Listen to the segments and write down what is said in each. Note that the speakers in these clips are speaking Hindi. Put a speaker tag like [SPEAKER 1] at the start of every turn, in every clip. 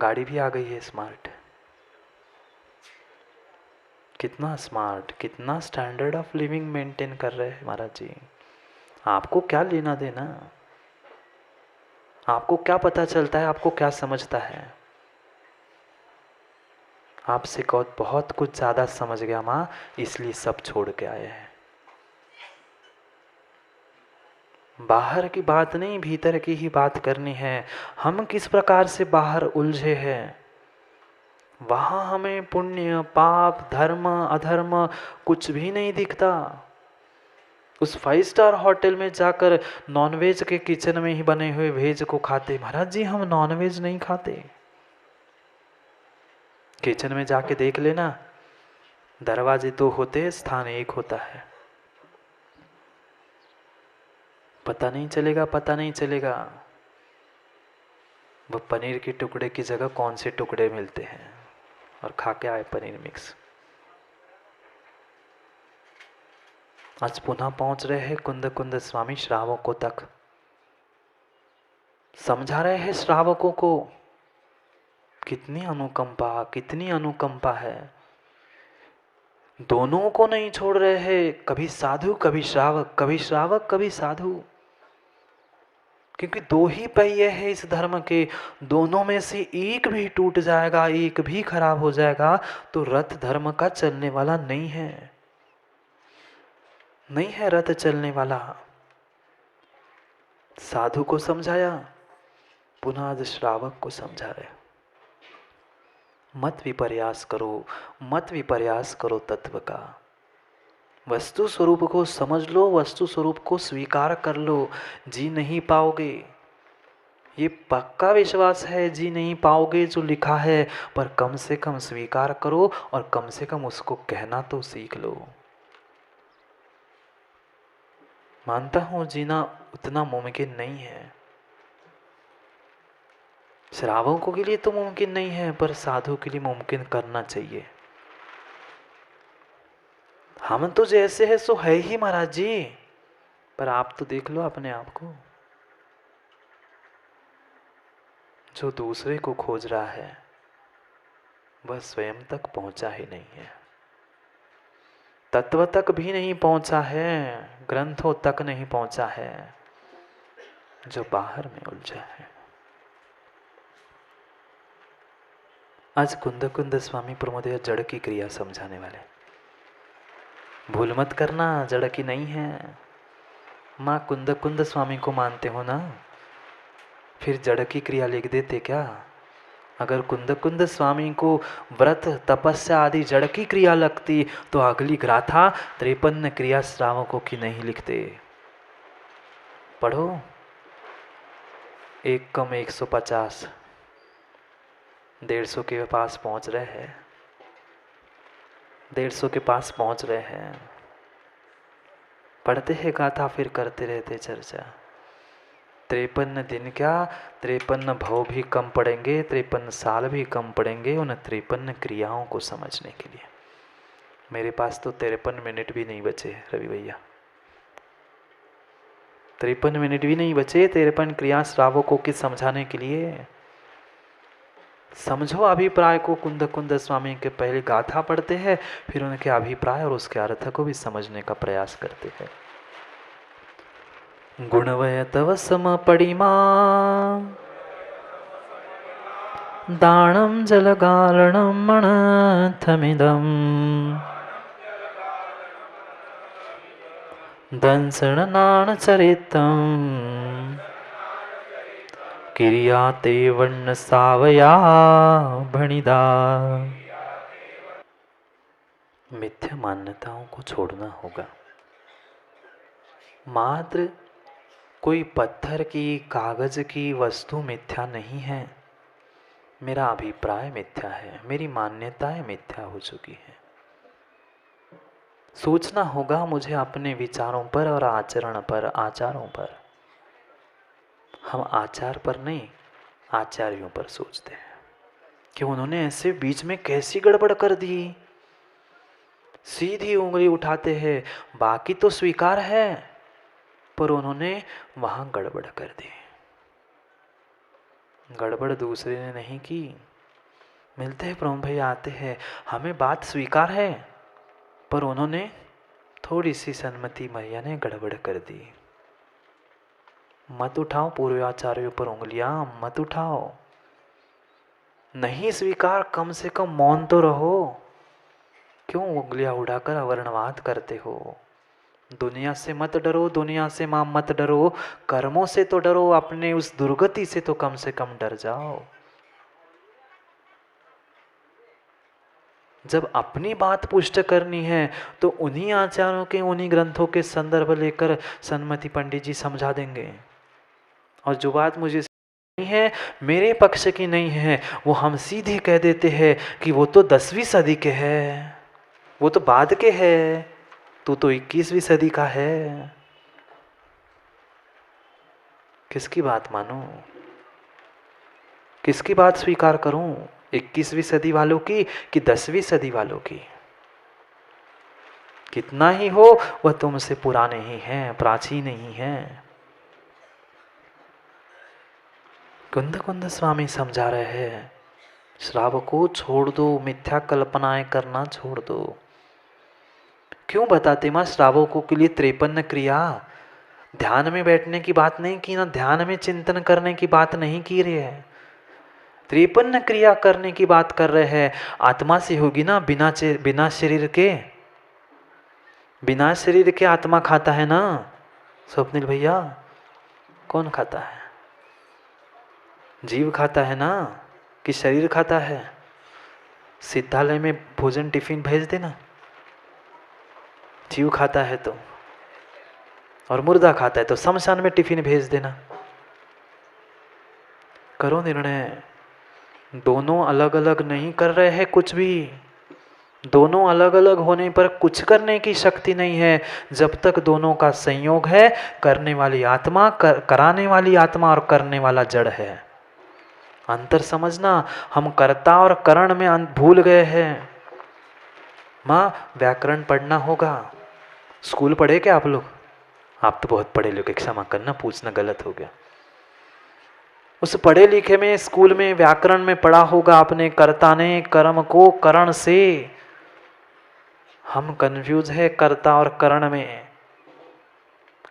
[SPEAKER 1] गाड़ी भी आ गई है स्मार्ट। कितना स्मार्ट, कितना स्टैंडर्ड ऑफ लिविंग मेंटेन कर रहे हैं महाराज जी। आपको क्या लेना देना, आपको क्या पता चलता है, आपको क्या समझता है। आपसे बहुत कुछ ज़्यादा समझ गया माँ, इसलिए सब छोड़ के आए हैं। बाहर की बात नहीं, भीतर की ही बात करनी है। हम किस प्रकार से बाहर उलझे हैं, वहाँ हमें पुण्य पाप धर्म अधर्म कुछ भी नहीं दिखता। उस 5 स्टार होटल में जाकर नॉनवेज के किचन में ही बने हुए वेज को खाते। महाराज जी हम नॉनवेज नहीं खाते। किचन में जाके देख लेना, दरवाजे 2 होते हैं, स्थान 1 होता है। पता नहीं चलेगा, पता नहीं चलेगा वो पनीर के टुकड़े की जगह कौन से टुकड़े मिलते हैं। और खा के आए पनीर मिक्स। आज पुनः पहुंच रहे हैं कुंद कुंद स्वामी श्रावकों तक। समझा रहे हैं श्रावकों को, कितनी अनुकंपा, कितनी अनुकंपा है। दोनों को नहीं छोड़ रहे हैं, कभी साधु कभी श्रावक, कभी श्रावक कभी साधु। क्योंकि 2 ही पहिए हैं इस धर्म के, दोनों में से एक भी टूट जाएगा, एक भी खराब हो जाएगा तो रथ धर्म का चलने वाला नहीं है, नहीं है रथ चलने वाला। साधु को समझाया, पुनः आज श्रावक को समझा रहे। मत विपर्यास करो, मत विपर्यास करो तत्व का। वस्तु स्वरूप को समझ लो, वस्तु स्वरूप को स्वीकार कर लो। जी नहीं पाओगे, ये पक्का विश्वास है, जी नहीं पाओगे जो लिखा है, पर कम से कम स्वीकार करो और कम से कम उसको कहना तो सीख लो। मानता हूं जीना उतना मुमकिन नहीं है, श्रावकों के लिए तो मुमकिन नहीं है, पर साधु के लिए मुमकिन करना चाहिए। हम तो जैसे है सो है ही महाराज जी, पर आप तो देख लो अपने आप को। जो दूसरे को खोज रहा है वह स्वयं तक पहुंचा ही नहीं है, तत्व तक भी नहीं पहुंचा है, ग्रंथों तक नहीं पहुंचा है, जो बाहर में उलझा है। आज कुंद कुंद स्वामी प्रमोदय जड़ की क्रिया समझाने वाले। भूल मत करना, जड़ की नहीं है। माँ कुंद कुंद स्वामी को मानते हो ना, फिर जड़ की क्रिया लिख देते क्या? अगर कुंद कुंद स्वामी को व्रत तपस्या आदि जड़ की क्रिया लगती तो अगली ग्राथा 53 क्रिया श्रावकों की नहीं लिखते। पढ़ो, 1 कम 150, 150 के पास पहुंच रहे हैं, 150 के पास पहुंच रहे हैं। पढ़ते हैं गाथा, फिर करते रहते चर्चा। 53 दिन क्या, 53 भव भी कम पड़ेंगे, 53 साल भी कम पड़ेंगे उन 53 क्रियाओं को समझने के लिए। मेरे पास तो 53 मिनट भी नहीं बचे रवि भैया, 53 मिनट भी नहीं बचे 53 क्रिया श्रावकों की समझाने के लिए। समझो अभिप्राय को। कुंद कुंद स्वामी के पहले गाथा पढ़ते हैं, फिर उनके अभिप्राय और उसके अर्थ को भी समझने का प्रयास करते हैं। गुणवय तव सम पडिमा दाणं जलगालणं मणथमिदं दंसणनाणचरितं किरियाते वर्ण सावया भणिदा। मिथ्या मान्यताओं को छोड़ना होगा। मात्र कोई पत्थर की कागज की वस्तु मिथ्या नहीं है, मेरा अभिप्राय मिथ्या है, मेरी मान्यताएं मिथ्या हो चुकी हैं। सोचना होगा मुझे अपने विचारों पर और आचरण पर, आचारों पर। हम आचार पर नहीं, आचार्यों पर सोचते हैं कि उन्होंने ऐसे बीच में कैसी गड़बड़ कर दी। सीधी उंगली उठाते हैं, बाकी तो स्वीकार है, पर उन्होंने वहां गड़बड़ कर दी। गड़बड़ दूसरे ने नहीं की, मिलते हैं प्रभु भैया, आते हैं, हमें बात स्वीकार है, पर उन्होंने थोड़ी सी सन्मति मैया ने गड़बड़ कर दी। मत उठाओ पूर्वाचार्यों पर उंगलियां, मत उठाओ। नहीं स्वीकार, कम से कम मौन तो रहो। क्यों उंगलियां उठाकर अवर्णवाद करते हो? दुनिया से मत डरो, दुनिया से मां मत डरो, कर्मों से तो डरो, अपने उस दुर्गति से तो कम से कम डर जाओ। जब अपनी बात पुष्ट करनी है तो उन्हीं आचार्यों के, उन्हीं ग्रंथों के संदर्भ लेकर सन्मति पंडित जी समझा देंगे। और जो बात मुझे नहीं है, मेरे पक्ष की नहीं है, वो हम सीधे कह देते हैं कि वो तो 10वीं सदी के है, वो तो बाद के है, तू तो 21वीं सदी का है। किसकी बात मानूं? किसकी बात स्वीकार करूं? 21वीं सदी वालों की कि 10वीं सदी वालों की? कितना ही हो, वह तुमसे पुराने ही हैं, प्राचीन ही हैं। कुंद कुंद स्वामी समझा रहे हैं, श्रावकों छोड़ दो, मिथ्या कल्पनाएं करना छोड़ दो। क्यों बताते मां? श्रावकों के लिए 53 क्रिया, ध्यान में बैठने की बात नहीं की ना, ध्यान में चिंतन करने की बात नहीं की रही है, 53 क्रिया करने की बात कर रहे हैं। आत्मा से होगी ना, बिना शरीर के, बिना शरीर के आत्मा खाता है ना स्वप्निल भैया? कौन खाता है? जीव खाता है ना, कि शरीर खाता है? सिद्धालय में भोजन टिफिन भेज देना, जीव खाता है तो, और मुर्दा खाता है तो शमशान में टिफिन भेज देना। करो निर्णय। दोनों अलग अलग नहीं कर रहे हैं कुछ भी, दोनों अलग अलग होने पर कुछ करने की शक्ति नहीं है। जब तक दोनों का संयोग है, करने वाली आत्मा, कराने वाली आत्मा और करने वाला जड़ है। अंतर समझना, हम कर्ता और करण में भूल गए हैं। माँ, व्याकरण पढ़ना होगा। स्कूल पढ़े क्या आप लोग? आप तो बहुत पढ़े लिखे, क्षमा करना, पूछना गलत हो गया। उस पढ़े लिखे में, स्कूल में व्याकरण में पढ़ा होगा आपने, कर्ता ने कर्म को करण से। हम कंफ्यूज है कर्ता और करण में।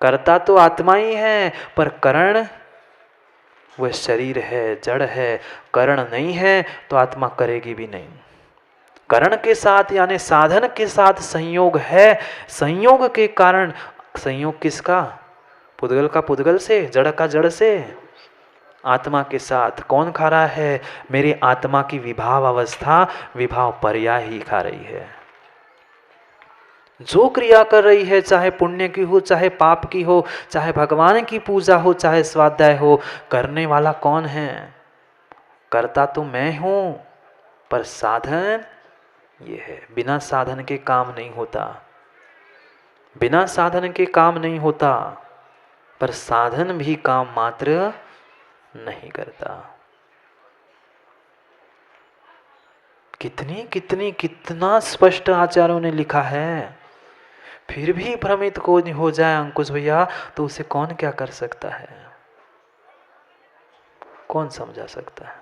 [SPEAKER 1] कर्ता तो आत्मा ही है, पर करण वह शरीर है, जड़ है। करण नहीं है तो आत्मा करेगी भी नहीं। करण के साथ यानी साधन के साथ संयोग है, संयोग के कारण। संयोग किसका? पुद्गल का पुद्गल से, जड़ का जड़ से। आत्मा के साथ कौन खा रहा है? मेरी आत्मा की विभाव अवस्था, विभाव पर्याय ही खा रही है। जो क्रिया कर रही है, चाहे पुण्य की हो, चाहे पाप की हो, चाहे भगवान की पूजा हो, चाहे स्वाध्याय हो, करने वाला कौन है? करता तो मैं हूं, पर साधन ये है। बिना साधन के काम नहीं होता, बिना साधन के काम नहीं होता, पर साधन भी काम मात्र नहीं करता। कितना स्पष्ट आचार्यों ने लिखा है। फिर भी भ्रमित को हो जाए अंकुश भैया, तो उसे कौन क्या कर सकता है? कौन समझा सकता है?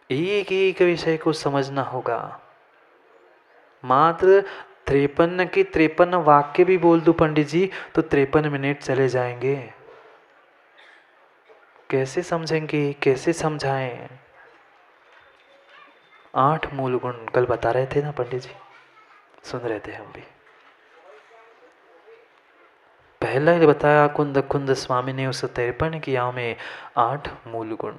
[SPEAKER 1] एक एक विषय को समझना होगा। मात्र 53 के 53 वाक्य भी बोल दूं पंडित जी, तो 53 मिनट चले जाएंगे। कैसे समझेंगे, कैसे समझाएं? 8 मूल गुण कल बता रहे थे ना पंडित जी, सुन रहे थे हम भी। पहला ही बताया कुंद कुंद स्वामी ने उस 53 क्रियाओं में 8 मूल गुण।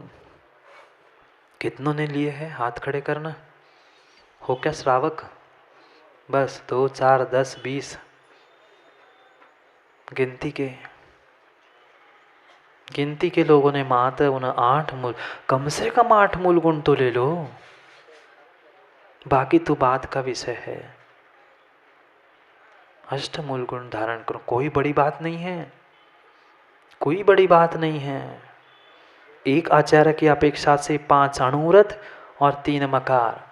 [SPEAKER 1] कितनों ने लिए हैं? हाथ खड़े करना। हो क्या श्रावक? बस 2 4 10 20 गिनती के लोगों ने मात्र उन 8 मूल, कम से कम 8 मूल गुण तो ले लो। बाकी तो बात का विषय है। अष्टमूल गुण धारण करो, कोई बड़ी बात नहीं है, कोई बड़ी बात नहीं है। एक आचार्य की अपेक्षा से 5 अणुव्रत और 3 मकार,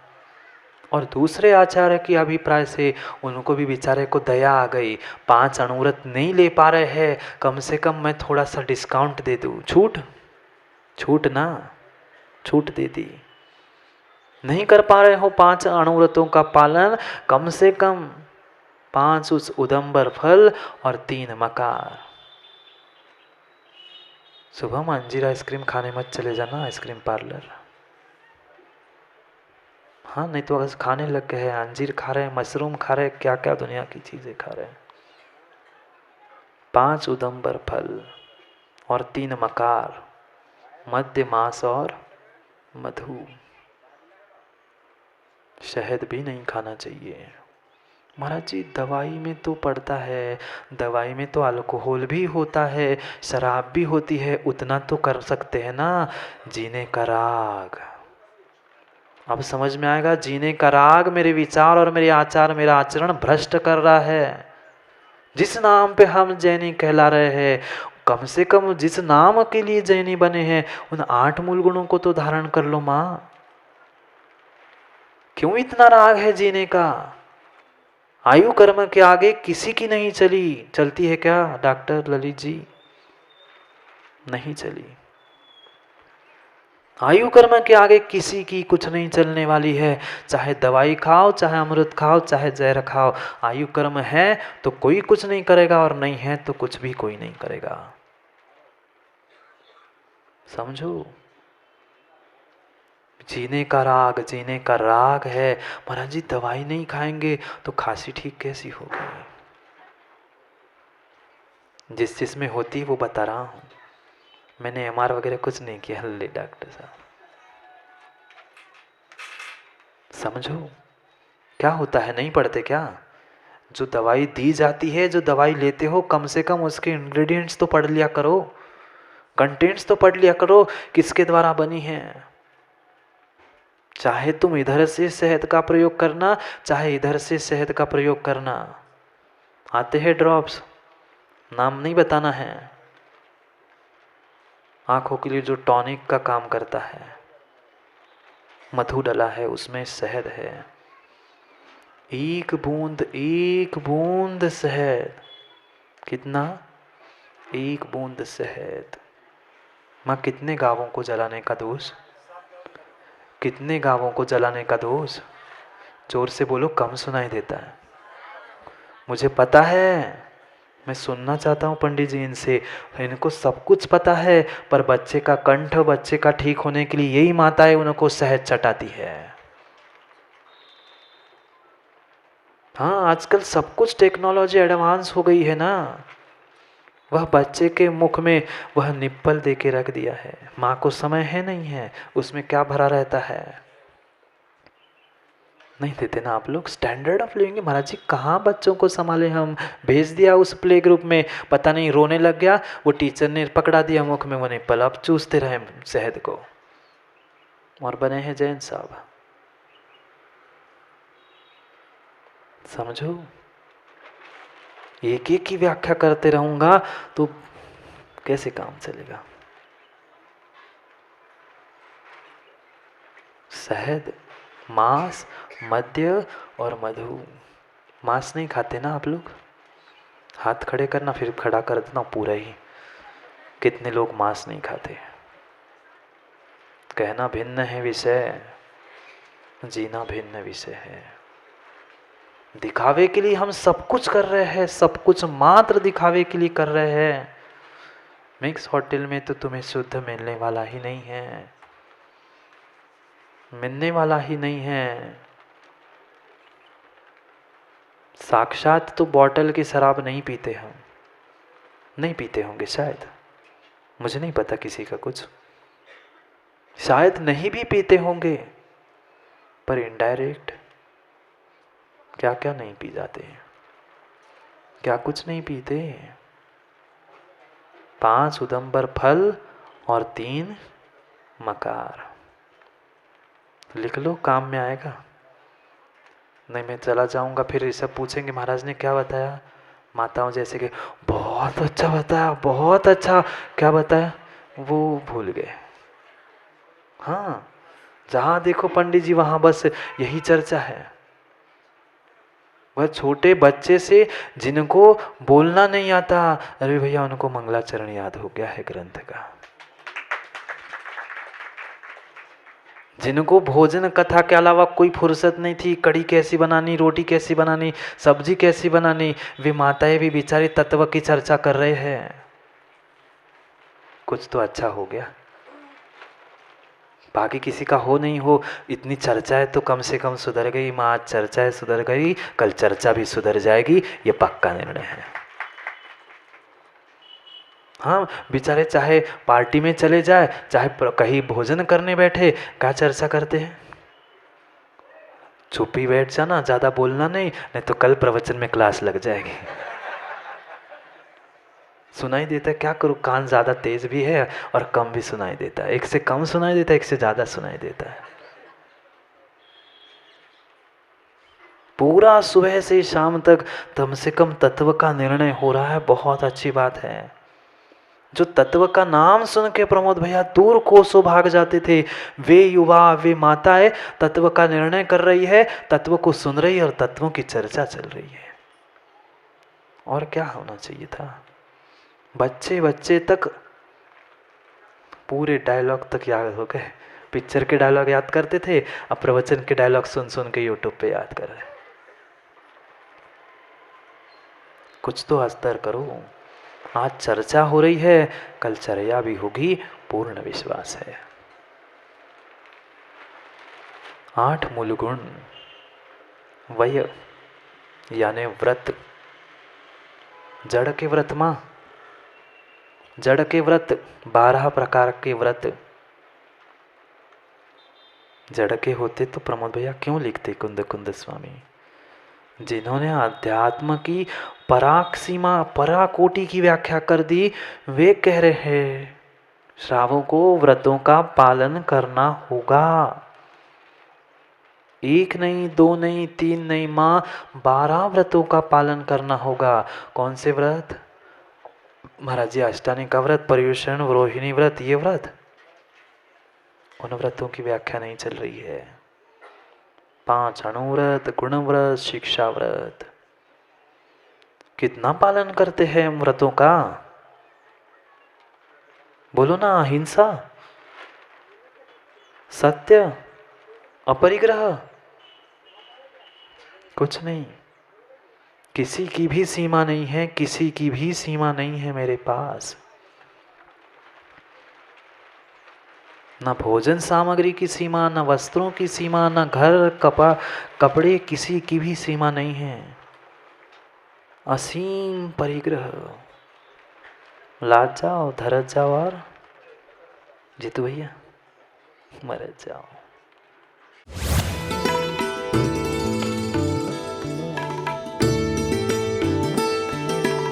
[SPEAKER 1] और दूसरे आचार्य की अभिप्राय से उनको भी बेचारे को दया आ गई। 5 अणुव्रत नहीं ले पा रहे हैं, कम से कम मैं थोड़ा सा डिस्काउंट दे दूँ, छूट ना, छूट दे दी। नहीं कर पा रहे हो 5 अणुव्रतों का पालन, कम से कम 5 उस उदंबर फल और 3 मकार। सुबह में अंजीर आइसक्रीम खाने मत चले जाना आइसक्रीम पार्लर। हाँ, नहीं तो अगर खाने लग गए हैं, अंजीर खा रहे हैं, मशरूम खा रहे हैं, क्या क्या दुनिया की चीजें खा रहे हैं। 5 उदंबर फल और 3 मकार, मध्य मास और मधु। शहद भी नहीं खाना चाहिए। महाराज जी दवाई में तो पड़ता है, दवाई में तो अल्कोहल भी होता है, शराब भी होती है, उतना तो कर सकते हैं ना। जीने का राग, अब समझ में आएगा। जीने का राग मेरे विचार और मेरे आचार, मेरा आचरण भ्रष्ट कर रहा है। जिस नाम पे हम जैनी कहला रहे हैं, कम से कम जिस नाम के लिए जैनी बने हैं, उन 8 मूल गुणों को तो धारण कर लो माँ। क्यों इतना राग है जीने का? आयु कर्म के आगे किसी की नहीं चली। चलती है क्या डॉक्टर ललित जी? नहीं चली। आयु कर्म के आगे किसी की कुछ नहीं चलने वाली है। चाहे दवाई खाओ, चाहे अमृत खाओ, चाहे जहर खाओ, आयु कर्म है तो कोई कुछ नहीं करेगा, और नहीं है तो कुछ भी कोई नहीं करेगा। समझो, जीने का राग, जीने का राग है। महाराज जी दवाई नहीं खाएंगे तो खांसी ठीक कैसी होगी? जिस जिसमें होती है वो बता रहा हूं, मैंने एमआर वगैरह कुछ नहीं किया। हल्ले डॉक्टर साहब, समझो क्या होता है, नहीं पढ़ते क्या? जो दवाई दी जाती है, जो दवाई लेते हो, कम से कम उसके इंग्रेडिएंट्स तो पढ़ लिया करो, कंटेंट्स तो पढ़ लिया करो, किसके द्वारा बनी है। चाहे तुम इधर से शहद का प्रयोग करना, चाहे इधर से शहद का प्रयोग करना, आते हैं ड्रॉप्स, नाम नहीं बताना है। आंखों के लिए जो टॉनिक का काम करता है, मधु डला है, उसमें शहद है। एक बूंद शहद, कितना? 1 बूंद शहद। माँ कितने गांवों को जलाने का दोष? कितने गांवों को जलाने का दोष? जोर से बोलो, कम सुनाई देता है। मुझे पता है, मैं सुनना चाहता हूँ पंडित जी इनसे, इनको सब कुछ पता है, पर बच्चे का कंठ, बच्चे का ठीक होने के लिए यही माताएं उनको शहद चटाती है। हाँ, आजकल सब कुछ टेक्नोलॉजी एडवांस हो गई है ना। वह बच्चे के मुख में वह निप्पल दे के रख दिया है। माँ को समय है नहीं है, उसमें क्या भरा रहता है? नहीं देते ना आप लोग। स्टैंडर्ड ऑफ लिविंग, महाराज जी कहाँ बच्चों को संभाले हम। भेज दिया उस प्ले ग्रुप में, पता नहीं रोने लग गया, वो टीचर ने पकड़ा दिया मुख में, वो निप्पल, अब चूसते रहे शहद को, और बने हैं जैन साहब। समझो, एक एक की व्याख्या करते रहूंगा तो कैसे काम चलेगा। शहद, मांस, मद्य और मधु। मांस नहीं खाते ना आप लोग? हाथ खड़े करना, फिर खड़ा कर देना पूरा ही। कितने लोग मांस नहीं खाते? कहना भिन्न है विषय, जीना भिन्न विषय है। दिखावे के लिए हम सब कुछ कर रहे हैं, सब कुछ मात्र दिखावे के लिए कर रहे हैं। मिक्स होटल में तो तुम्हें शुद्ध मिलने वाला ही नहीं है, मिलने वाला ही नहीं है। साक्षात तो बॉटल की शराब नहीं पीते हम, नहीं पीते होंगे शायद, मुझे नहीं पता किसी का कुछ, शायद नहीं भी पीते होंगे, पर इनडायरेक्ट क्या क्या नहीं पी जाते, क्या कुछ नहीं पीते। 5 उदंबर फल और 3 मकार। लिख लो, काम में आएगा। नहीं मैं चला जाऊंगा, फिर ये सब पूछेंगे महाराज ने क्या बताया। माताओं जैसे कि बहुत अच्छा बताया, बहुत अच्छा, क्या बताया वो भूल गए। हाँ, जहाँ देखो पंडित जी वहाँ बस यही चर्चा है। वह छोटे बच्चे से जिनको बोलना नहीं आता, अरे भैया उनको मंगलाचरण याद हो गया है ग्रंथ का। जिनको भोजन कथा के अलावा कोई फुर्सत नहीं थी, कड़ी कैसी बनानी, रोटी कैसी बनानी, सब्जी कैसी बनानी, वे माताएं भी बेचारी तत्व की चर्चा कर रहे हैं। कुछ तो अच्छा हो गया, बाकी किसी का हो नहीं हो, इतनी चर्चा है तो कम से कम सुधर गई। माँ आज चर्चा है सुधर गई, कल चर्चा भी सुधर जाएगी, ये पक्का निर्णय है। हाँ बेचारे चाहे पार्टी में चले जाए, चाहे कहीं भोजन करने बैठे, क्या चर्चा करते हैं? चुप ही बैठ जाना, ज़्यादा बोलना नहीं, नहीं तो कल प्रवचन में क्लास लग जाएगी। सुनाई देता है, क्या करूँ, कान ज़्यादा तेज भी है और कम भी सुनाई देता है। एक से कम सुनाई देता है, एक से ज़्यादा सुनाई देता है। पूरा सुबह से शाम तक कम से कम तत्व का निर्णय हो रहा है, बहुत अच्छी बात है। जो तत्व का नाम सुन के प्रमोद भैया दूर कोसों भाग जाते थे, वे युवा, वे माताएं तत्व का निर्णय कर रही है, तत्व को सुन रही है और तत्वों की चर्चा चल रही है। और क्या होना चाहिए था? बच्चे बच्चे तक पूरे डायलॉग तक याद हो गए। पिक्चर के डायलॉग याद करते थे, अब प्रवचन के डायलॉग सुन सुन के यूट्यूब पे याद कर रहे। कुछ तो अस्तर करो। आज चर्चा हो रही है, कल चर्या भी होगी, पूर्ण विश्वास है। 8 मूल गुण वय यानी व्रत। जड़ के व्रत मां, जड़ के व्रत 12 प्रकार के व्रत। जड़ के होते तो प्रमोद भैया क्यों लिखते कुंद कुंद स्वामी? जिन्होंने अध्यात्म की पराक सीमा, पराकोटि की व्याख्या कर दी, वे कह रहे हैं श्रावों को व्रतों का पालन करना होगा। 1 नहीं, 2 नहीं, 3 नहीं, माँ 12 व्रतों का पालन करना होगा। कौन से व्रत? महाराज जी अष्टानी का व्रत, पर्युषण, रोहिणी व्रत, ये व्रत। उन व्रतों की व्याख्या नहीं चल रही है। 5 अणुव्रत, गुणव्रत, शिक्षा व्रत। कितना पालन करते हैं हम व्रतों का? बोलो ना, अहिंसा, सत्य, अपरिग्रह, कुछ नहीं। किसी की भी सीमा नहीं है, किसी की भी सीमा नहीं है मेरे पास। ना भोजन सामग्री की सीमा, ना वस्त्रों की सीमा, ना घर कपड़े, किसी की भी सीमा नहीं है। असीम परिग्रह। लाज जाओ, धरत जाओ और जीतू भैया मरत जाओ।